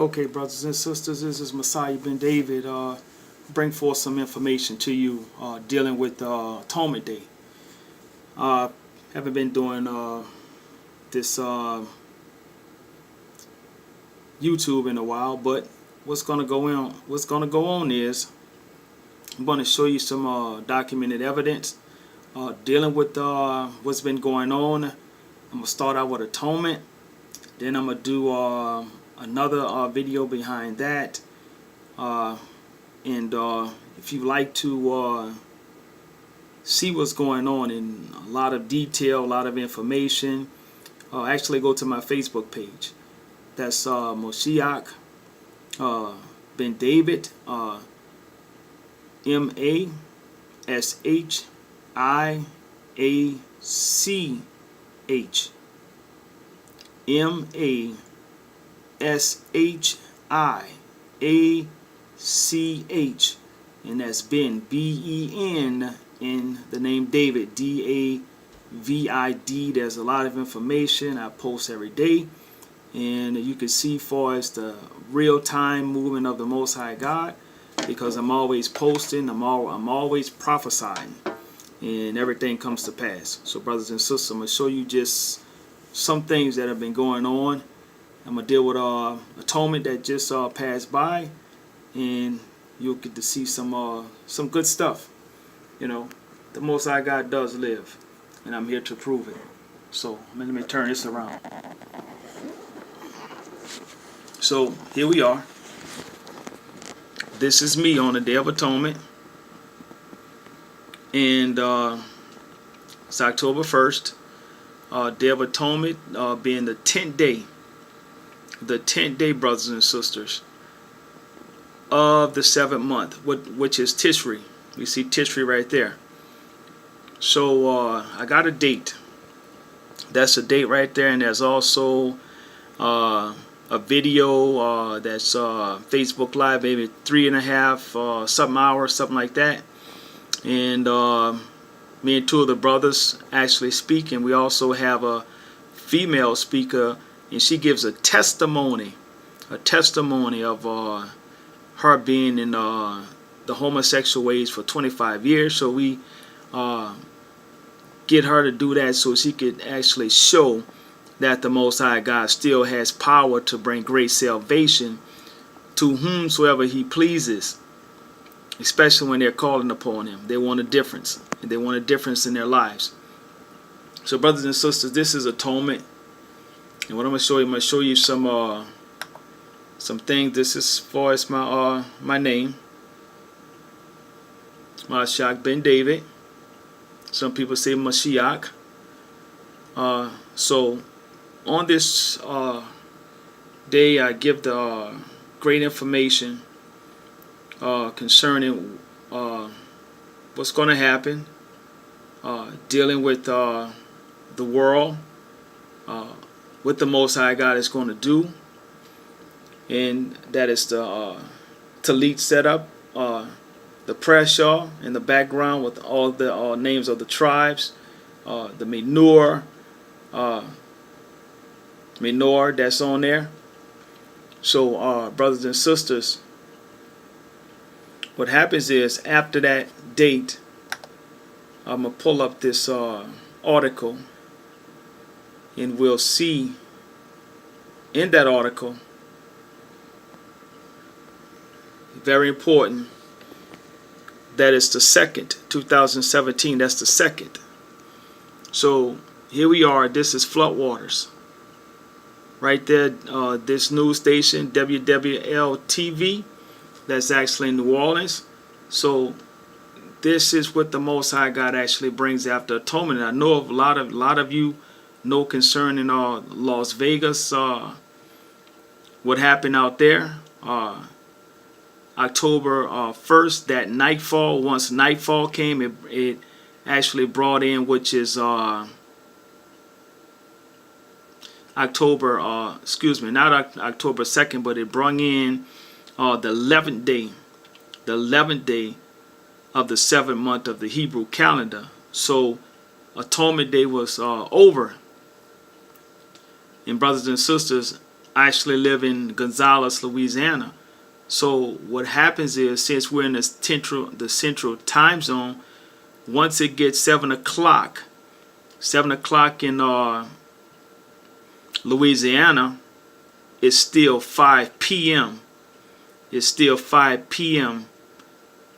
Okay, brothers and sisters, this is Messiah Ben David. Bring forth some information to you dealing with Atonement Day. Haven't been doing this YouTube in a while, but what's gonna go on is I'm going to show you some documented evidence dealing with what's been going on. I'm gonna start out with atonement, then I'm gonna do another video behind that, and if you like to see what's going on in a lot of detail, a lot of information, actually go to my Facebook page. That's Moshiach Ben David, M-A-S-H-I-A-C-H, M-A-S-H-I-A-C-H, and that's Ben, B-E-N, in the name David, D-A-V-I-D. There's a lot of information I post every day, and you can see far as the real-time movement of the Most High God, because I'm always posting, I'm always prophesying, and everything comes to pass. So brothers and sisters, I'm going to show you just some things that have been going on. I'm going to deal with atonement that just passed by, and you'll get to see some good stuff. You know, the Most High God does live, and I'm here to prove it. So let me turn this around. So here we are. This is me on the Day of Atonement, and it's October 1st, Day of Atonement being the 10th day, brothers and sisters, of the 7th month, which is Tishri. We see Tishri right there. So I got a date. That's a date right there, and there's also a video that's Facebook Live, maybe 3.5 something hours, something like that. And me and two of the brothers actually speak, and we also have a female speaker, and she gives a testimony of her being in the homosexual ways for 25 years. So we get her to do that so she could actually show that the Most High God still has power to bring great salvation to whomsoever He pleases, especially when they're calling upon Him. They want a difference, and they want a difference in their lives. So brothers and sisters, this is atonement, and what I'm going to show you some things. This is as far as my name, Moshiach Ben David. Some people say Mashiach. So on this day, I give the great information concerning what's going to happen, dealing with the world, what the Most High God is going to do, and that is the Talit setup, the pressure in the background with all the names of the tribes, the Menor that's on there. So brothers and sisters, what happens is after that date, I'm going to pull up this article, and we'll see in that article, very important, that is the 2nd, 2017, that's the 2nd. So here we are, this is Floodwaters. Right there, this news station, WWL-TV, that's actually in New Orleans. So this is what the Most High God actually brings after atonement. And I know of a lot of you know concerning Las Vegas, what happened out there. October 1st, that nightfall, once nightfall came, it actually brought in, which is October, excuse me, not October 2nd, but it brought in the 11th day of the 7th month of the Hebrew calendar. So Atonement Day was over. And brothers and sisters, I actually live in Gonzales, Louisiana. So what happens is, since we're in the central time zone, once it gets 7 o'clock in Louisiana, it's still 5 p.m. It's still 5 p.m.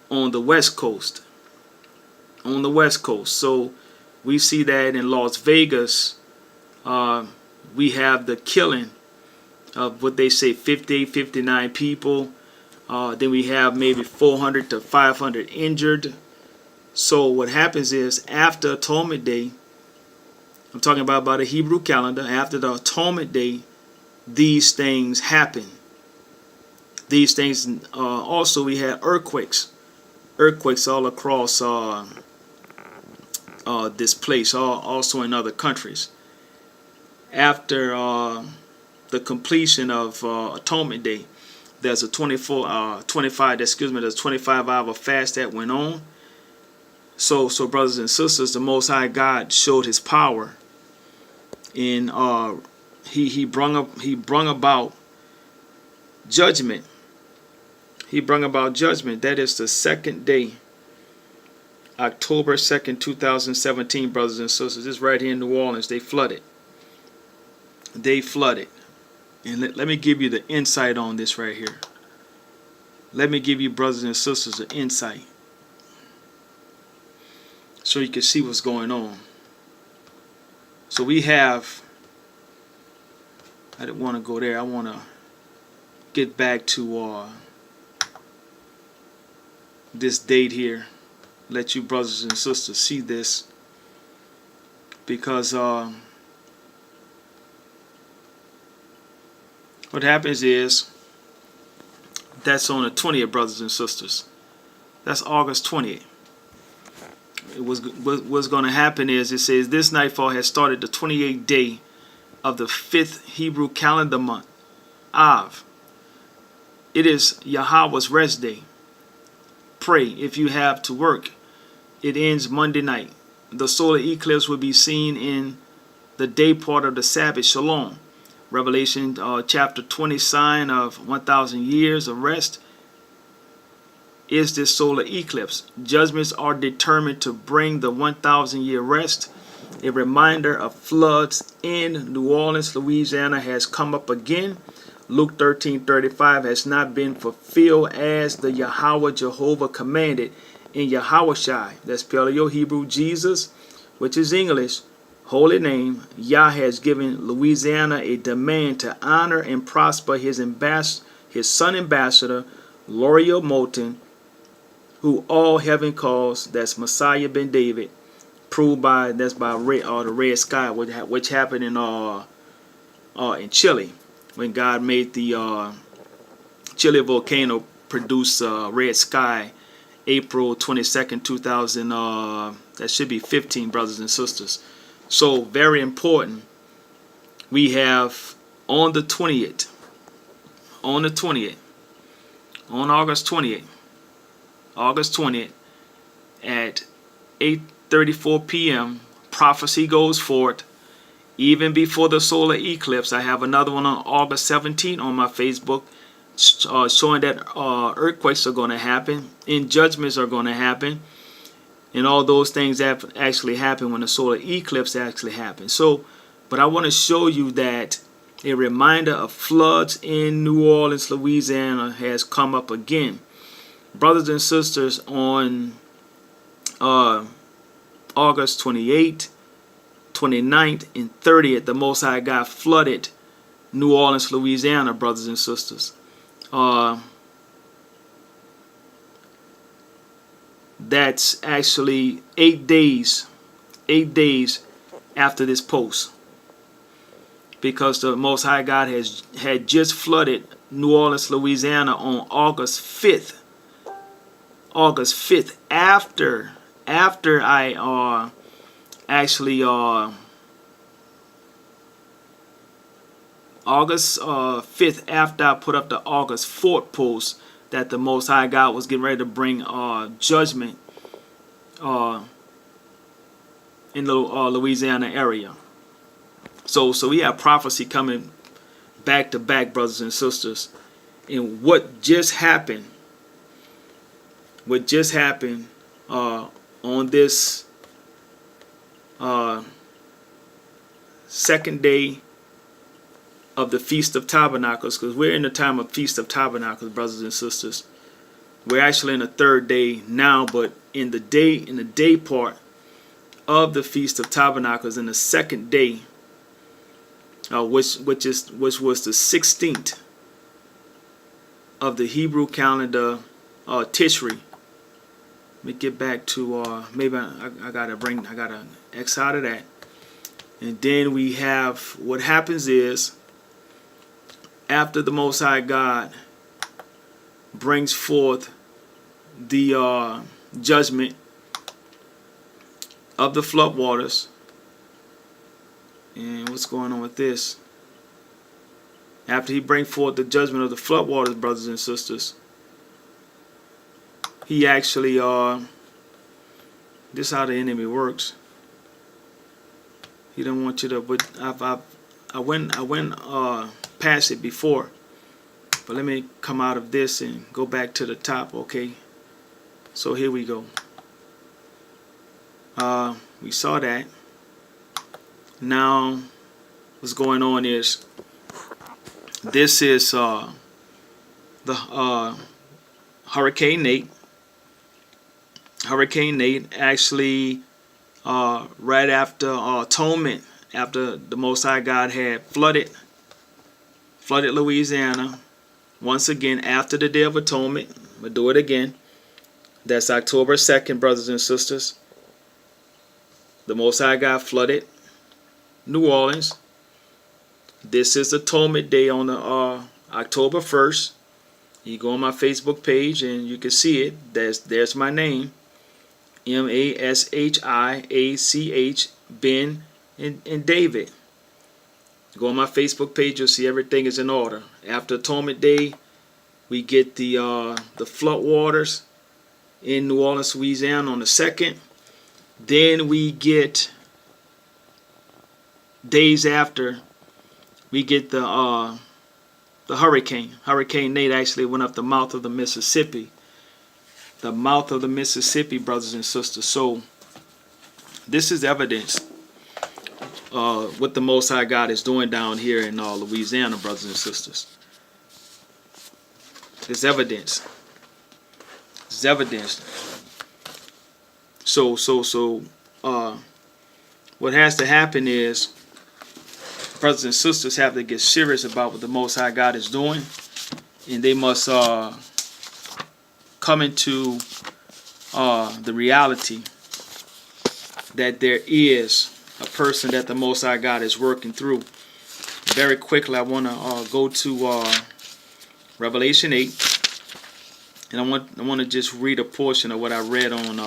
on the West Coast. On the West Coast. So we see that in Las Vegas, we have the killing of what they say 58, 59 people. Then we have maybe 400 to 500 injured. So what happens is, after Atonement Day, I'm talking about by the Hebrew calendar, after the Atonement Day, these things happen. These things, also we had earthquakes all across this place, also in other countries. After the completion of Atonement Day, there's a 25-hour fast that went on. So brothers and sisters, the Most High God showed His power, in He brung about judgment. He brung about judgment. That is the second day, October 2nd, 2017, brothers and sisters. This right here in New Orleans, they flooded. And let me give you the insight on this right here. Let me give you, brothers and sisters, the insight, so you can see what's going on. So we have, I didn't want to go there. I want to get back to this date here. Let you brothers and sisters see this, because what happens is, that's on the 20th, brothers and sisters. That's August 20th. What's going to happen is, it says, this nightfall has started the 28th day of the 5th Hebrew calendar month, Av. It is Yahweh's rest day. Pray if you have to work. It ends Monday night. The solar eclipse will be seen in the day part of the Sabbath. Shalom. Revelation chapter 20, sign of 1,000 years of rest is this solar eclipse. Judgments are determined to bring the 1,000-year rest. A reminder of floods in New Orleans, Louisiana has come up again. Luke 13:35 has not been fulfilled as the Yahweh Jehovah commanded in Yahushai. That's Paleo Hebrew Jesus, which is English. Holy name. Yah has given Louisiana a demand to honor and prosper his son ambassador, L'Oreal Moulton, who all heaven calls, that's Messiah ben David, proved by the red sky, which happened in Chile, when God made the Chile volcano produce red sky, April 22nd, 2000. That should be 15, brothers and sisters. So very important. We have on the 20th, on August 20th, at 8:34 p.m. prophecy goes forth. Even before the solar eclipse, I have another one on August 17th on my Facebook, showing that earthquakes are going to happen and judgments are going to happen, and all those things that actually happen when the solar eclipse actually happens. So, but I want to show you that a reminder of floods in New Orleans, Louisiana has come up again. Brothers and sisters, on August 28th, 29th, and 30th, the Most High God flooded New Orleans, Louisiana, brothers and sisters. That's actually 8 days after this post, because the Most High God had just flooded New Orleans, Louisiana on August 5th. August 5th, after I actually August 5th, after I put up the August 4th post that the Most High God was getting ready to bring judgment in the Louisiana area. So we have prophecy coming back to back, brothers and sisters. And what just happened on this second day of the Feast of Tabernacles, because we're in the time of Feast of Tabernacles, brothers and sisters. We're actually in the third day now, but in the day part of the Feast of Tabernacles, in the second day, which was the 16th of the Hebrew calendar, Tishri. Let me get back to maybe I gotta X out of that. And then we have, what happens is, after the Most High God brings forth the judgment of the floodwaters. And what's going on with this? After he brings forth the judgment of the floodwaters, brothers and sisters, he actually this is how the enemy works. He don't want you to, but I went past it before, but let me come out of this and go back to the top. Okay, so here we go. We saw that. Now what's going on is, this is the Hurricane Nate. Hurricane Nate actually right after Atonement, after the Most High God had flooded Louisiana once again after the Day of Atonement. I'm gonna do it again. That's October 2nd, brothers and sisters. The Most High God flooded New Orleans. This is Atonement Day on the October 1st. You go on my Facebook page and you can see it. There's my name, Mashiach, Ben and David. Go on my Facebook page, you'll see everything is in order. After Atonement Day, we get the flood waters in New Orleans, Louisiana on the 2nd. Then we get, days after, we get the hurricane. Hurricane Nate actually went up the mouth of the Mississippi. The mouth of the Mississippi, brothers and sisters. So this is evidence what the Most High God is doing down here in Louisiana, brothers and sisters. It's evidence. It's evidence. So what has to happen is, brothers and sisters have to get serious about what the Most High God is doing, and they must come into the reality that there is a person that the Most High God is working through. Very quickly, I want to go to Revelation 8, and I want to just read a portion of what I read on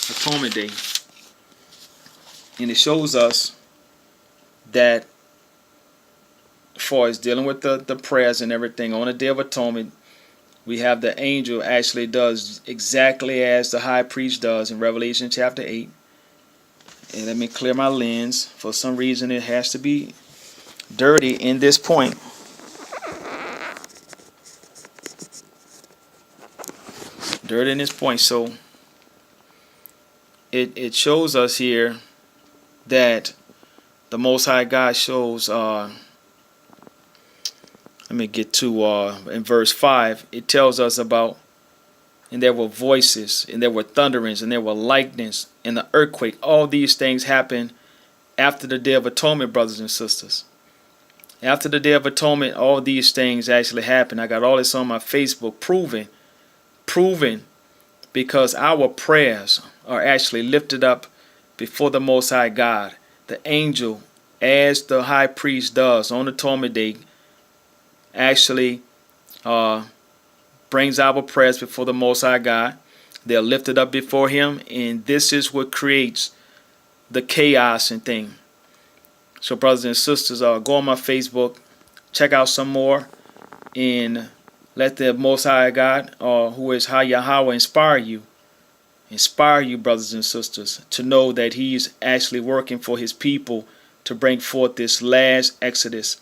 Atonement Day, and it shows us that, as far as dealing with the prayers and everything on the Day of Atonement, we have the angel actually does exactly as the high priest does in Revelation chapter 8. And let me clear my lens. For some reason it has to be dirty in this point. Dirty in this point. So it shows us here that the Most High God shows, let me get to in verse 5, it tells us about, and there were voices, and there were thunderings, and there were lightnings, and the earthquake. All these things happened after the Day of Atonement, brothers and sisters. After the Day of Atonement, all these things actually happened. I got all this on my Facebook, proven, because our prayers are actually lifted up before the Most High God. The angel, as the high priest does on Atonement Day, actually brings our prayers before the Most High God. They're lifted up before him, and this is what creates the chaos and thing. So brothers and sisters, go on my Facebook, check out some more, and let the Most High God, who is Yahweh, inspire you, brothers and sisters, to know that he's actually working for his people to bring forth this last Exodus.